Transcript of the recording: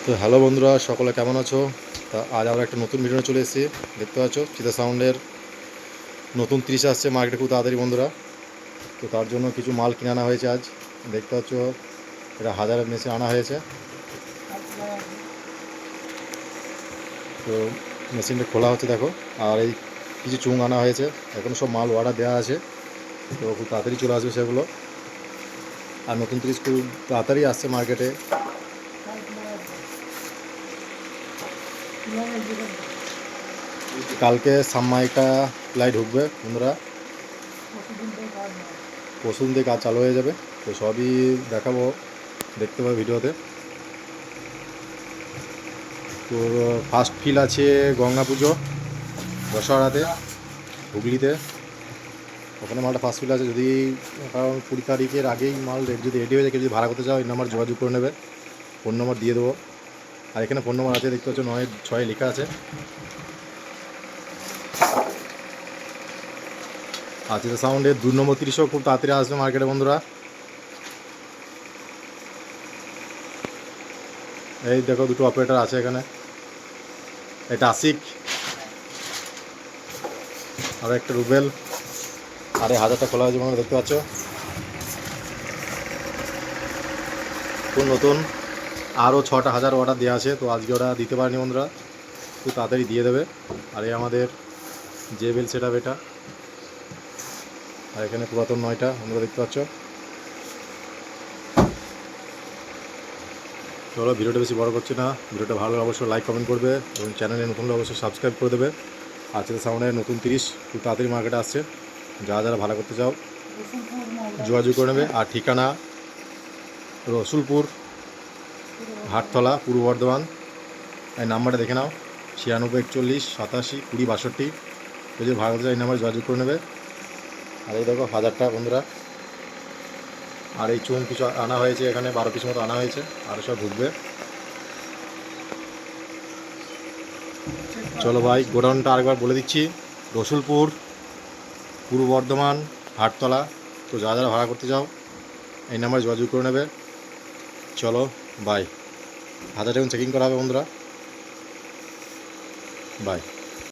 তো হ্যালো বন্ধুরা, সকলে কেমন আছো? তা আজ আমরা একটা নতুন ভিডিও চলে এসেছি। দেখতে পাচ্ছ চিতা সাউন্ডের নতুন 30 আসছে মার্কেটে খুব তাড়াতাড়ি বন্ধুরা। তো তার জন্য কিছু মাল কিনে আনা হয়েছে আজ। দেখতে পাচ্ছ এটা হাজারের মেশিন আনা হয়েছে। তো মেশিনটা খোলা হচ্ছে দেখো। আর এই কিছু চুং আনা হয়েছে, এখনও সব মাল অর্ডার দেওয়া আছে, তো খুব তাড়াতাড়ি চলে আসবে সেগুলো। আর নতুন 30 খুব তাড়াতাড়ি আসছে মার্কেটে। কালকে সাম্মাইকা প্লাই ঢুকবে বন্ধুরা, পরশুদিন থেকে কাজ চালু হয়ে যাবে। তো সবই দেখাবো, দেখতে পাবে ভিডিওতে। তোর ফার্স্ট ফিল আছে গঙ্গা পুজো দশহরাতে হুগলিতে, ওখানে মালটা ফার্স্ট ফিল আছে। যদি কারণ 20 তারিখের আগেই মাল যদি রেডি হয়ে যায়, যদি ভাড়া করতে চাও এই নাম্বার যোগাযোগ করে নেবে, ফোন নম্বর দিয়ে দেবো। আর এখানে ফোন নম্বর আছে, দেখতে পাচ্ছ 9-6 লেখা আছে। আর চিতা সাউন্ডের 2 নম্বর 30ও খুব তাড়াতাড়ি আসবে মার্কেটে বন্ধুরা। এই দেখো দুটো অপারেটর আছে এখানে, এটা আশিক আর একটা রুবেল। আর এই হাজারটা খোলা হয়েছে বন্ধুরা, দেখতে পাচ্ছ খুব নতুন। আরও 6টা হাজার অর্ডার দেওয়া আছে, তো আজকে ওরা দিতে পারেনি বন্ধুরা, খুব তাড়াতাড়ি দিয়ে দেবে। আর এই আমাদের জেবেল সেট আপ এটা। আর এখানে পুরাতন 9টা বন্ধুরা, দেখতে পাচ্ছ। চলো ভিডিওটা বেশি বড় করছে না, ভিডিওটা ভালো লাগলে অবশ্যই লাইক কমেন্ট করবে এবং চ্যানেলে নতুন হলে অবশ্যই সাবস্ক্রাইব করে দেবে। আর চিতা সাউন্ডের নতুন 30 খুব তাড়াতাড়ি মার্কেটে আসছে, যারা ভাড়া করতে চাও যোগাযোগ করে নেবে। আর ঠিকানা রসুলপুর হাটতলা, পূর্ব বর্ধমান। এই নাম্বারটা দেখে নাও, 9641872062। যদি ভাড়া করতে চাও এই নাম্বারে যোগাযোগ করে নেবে। আর এই দেখো হাজারটা বন্ধুরা। আর এই চুন কিছু আনা হয়েছে, এখানে 12 পিস মতো আনা হয়েছে, আরও সব ঢুকবে। চলো ভাই, গোডাউনটা আরেকবার বলে দিচ্ছি, রসুলপুর, পূর্ব বর্ধমান, হাটতলা। তো যারা ভাড়া করতে চাও এই নাম্বারে যোগাযোগ করে নেবে। চলো বাই। হাজারটা এখন চেকিং করা হবে বন্ধুরা, বাই।